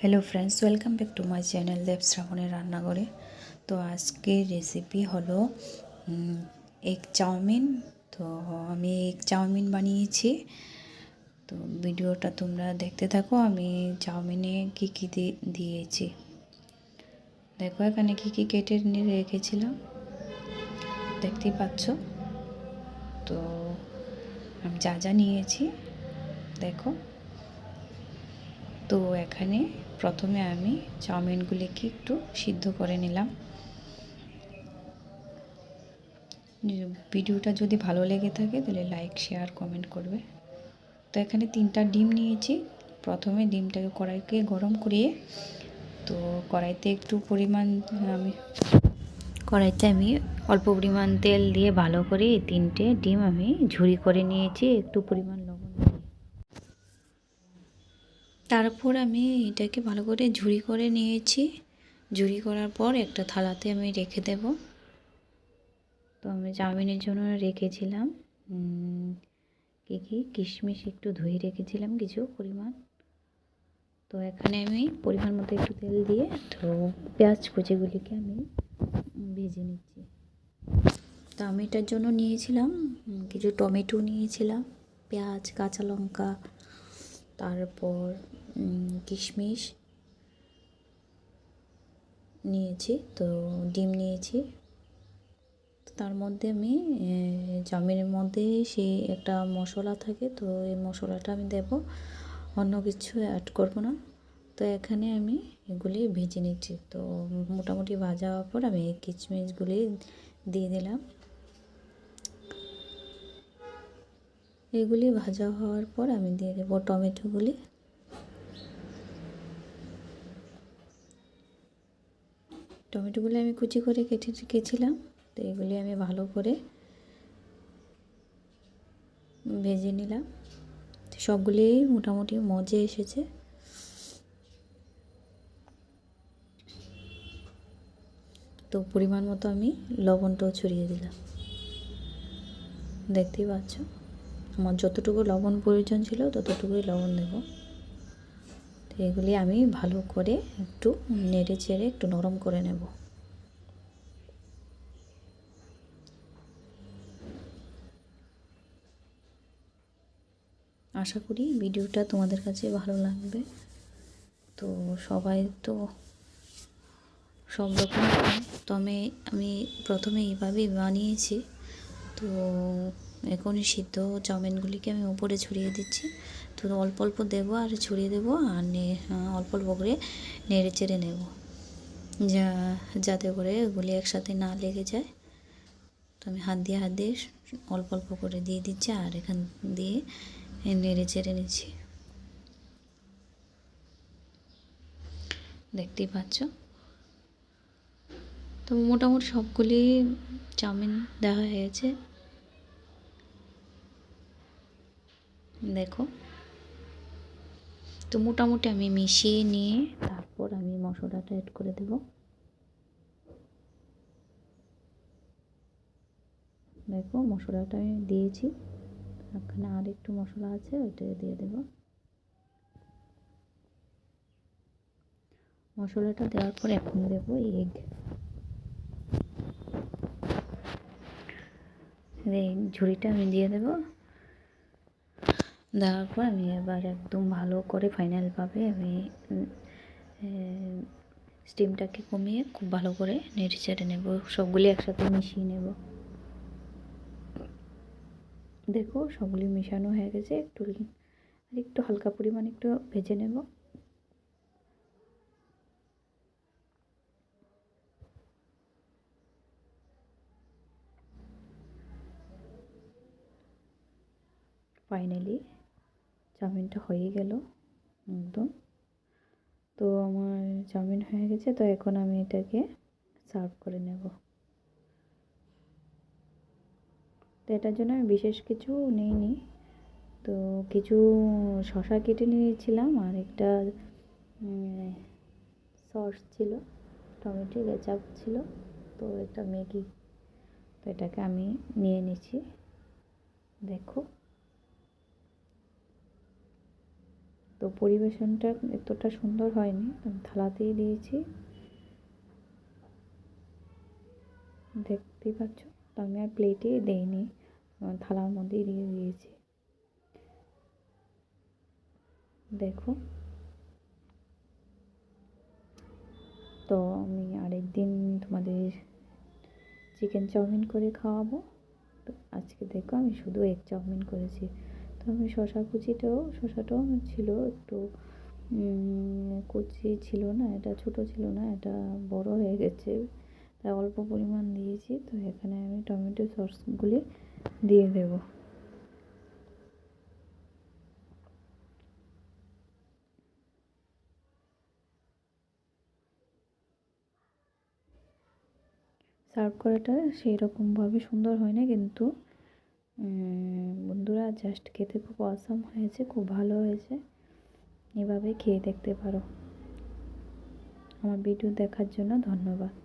Hello friends welcome back to my channel Dev Shravani रान्नाघरे। तो आज के रेसिपी हलो एक चाउमिन। तो हमें एक चाउमिन बनिয়েছি। तो ভিডিওটা তোমরা দেখতে থাকো। আমি চাউমিনে কি কি দিয়েছি দেখো। এখানে কি কি কেটে নিয়ে রেখেছিলাম দেখতেই পাচ্ছ। তো আমি যা যা নিয়েছি দেখো। তো এখানে প্রথমে আমি চাউমিনগুলিকে একটু সিদ্ধ করে নিলাম। ভিডিওটা যদি ভালো লেগে থাকে তাহলে লাইক শেয়ার কমেন্ট করবে। তো এখানে 3টা ডিম নিয়েছি। প্রথমে ডিমটাকে কড়াইকে গরম করিয়ে তো কড়াইতে আমি অল্প পরিমাণ তেল দিয়ে ভালো করে এই 3টে ডিম আমি ঝুরি করে নিয়েছি একটু পরিমাণ লবণ দিয়ে। তারপর আমি এটাকে ভালো করে ঝুরি করে নিয়েছি। ঝুরি করার পর একটা থালাতে আমি রেখে দেব। তো আমি চাউমিনের জন্য রেখেছিলাম কি কিশমিশ একটু ধুয়ে রেখেছিলাম কিছু পরিমাণ। তো এখানে আমি পরিমাণ মতো একটু তেল দিয়ে তো পেঁয়াজ কুচিগুলিকে আমি ভেজে নিচ্ছি। তো আমি এটার জন্য নিয়েছিলাম কিছু টমেটো নিয়েছিলাম, পেঁয়াজ, কাঁচা লঙ্কা, তারপর কিশমিশ নিয়েছি, তো ডিম নিয়েছি। তার মধ্যে আমি চাউমিনের মধ্যে সেই একটা মশলা থাকে, তো এই মশলাটা আমি দেব, অন্য কিছু অ্যাড করব না। তো এখানে আমি এগুলি ভেজে নিচ্ছি। তো মোটামুটি ভাজা হওয়ার পর আমি কিশমিশগুলি দিয়ে দিলাম। এগুলি ভাজা হওয়ার পর আমি দিয়ে দেবো টমেটোগুলি। টমেটোগুলি আমি কুচি করে কেটে রেখেছিলাম। তো এগুলি আমি ভালো করে ভেজে নিলাম। সবগুলি মোটামুটি মজে এসেছে। তো পরিমাণ মতো আমি লবণটাও ছড়িয়ে দিলাম। দেখতেই পাচ্ছ আমার যতটুকু লবণ প্রয়োজন ছিল ততটুকুই লবণ দেব। তো এগুলি আমি ভালো করে একটু নেড়ে চেড়ে একটু নরম করে নেব। আশা করি ভিডিওটা তোমাদের কাছে ভালো লাগবে। তো সবাই তো সব রকম তো আমি প্রথমে এইভাবেই বানিয়েছি। তো এখন সিদ্ধ চাউমিনগুলিকে আমি উপরে ছড়িয়ে দিচ্ছি। তো অল্প অল্প দেবো আর ছড়িয়ে দেবো আর অল্প অল্প করে নেড়ে চেড়ে নেব যাতে করে এগুলি একসাথে না লেগে যায়। তো আমি হাত দিয়ে অল্প অল্প করে দিয়ে দিচ্ছি আর এখান দিয়ে নেড়ে চেড়ে নিচ্ছি। দেখতেই পাচ্ছ। তো মোটামুটি সবগুলি চাউমিন দেওয়া হয়েছে দেখো। তো মোটামুটি আমি মিশিয়ে নিয়ে তারপর আমি মশলাটা অ্যাড করে দেব। দেখো মশলাটা আমি দিয়েছি, এখানে আর একটু মশলা আছে ওইটা দিয়ে দেব। মশলাটা দেওয়ার পর এখন দেব এগ। এই ঝুড়িটা আমি দিয়ে দেব। দেওয়ার পর আমি এবার একদম ভালো করে ফাইনালভাবে আমি স্টিমটাকে কমিয়ে খুব ভালো করে নেড়ে চেড়ে নেব, সবগুলি একসাথে মিশিয়ে নেব। দেখো সবগুলি মেশানো হয়ে গেছে। একটু হালকা পরিমাণ একটু ভেজে নেব। ফাইনালি চাউমিনটা হয়ে গেল একদম। তো আমার চাউমিন হয়ে গেছে। তো এখন আমি এটাকে সার্ভ করে নেব। তো এটার জন্য আমি বিশেষ কিছু নিইনি। তো কিছু শসা কেটে নিয়েছিলাম আর একটা সস ছিল, টমেটো কেচাপ ছিল, তো এটা ম্যাগি। তো এটাকে আমি নিয়ে নিচ্ছি। দেখো তো তো পরিবেশনটা এতটা সুন্দর হয়নি, আমি থালাতেই দিয়েছি, দেখতেই পাচ্ছ। তো আমি আর প্লেটে দেইনি, থালার মধ্যেই দিয়ে দিয়েছি। দেখো, তো আমি আরেকদিন তোমাদের চিকেন চাউমিন করে খাওয়াবো। তো আজকে দেখো আমি শুধু এগ চাউমিন করেছি। তো আমি শসাটাও আমার ছিল একটু কচি ছিল না, এটা ছোট ছিল না, এটা বড় হয়ে গেছে, তাই অল্প পরিমাণ দিয়েছি। তো এখানে আমি টমেটো সসগুলি দিয়ে দেব। সার্ভ করাটা সেই রকমভাবে সুন্দর হয় না, কিন্তু বন্ধুরা জাস্ট খেতে খুব অসাম হয়েছে, খুব ভালো হয়েছে। এভাবে খেয়ে দেখতে পারো। আমার ভিডিও দেখার জন্য ধন্যবাদ।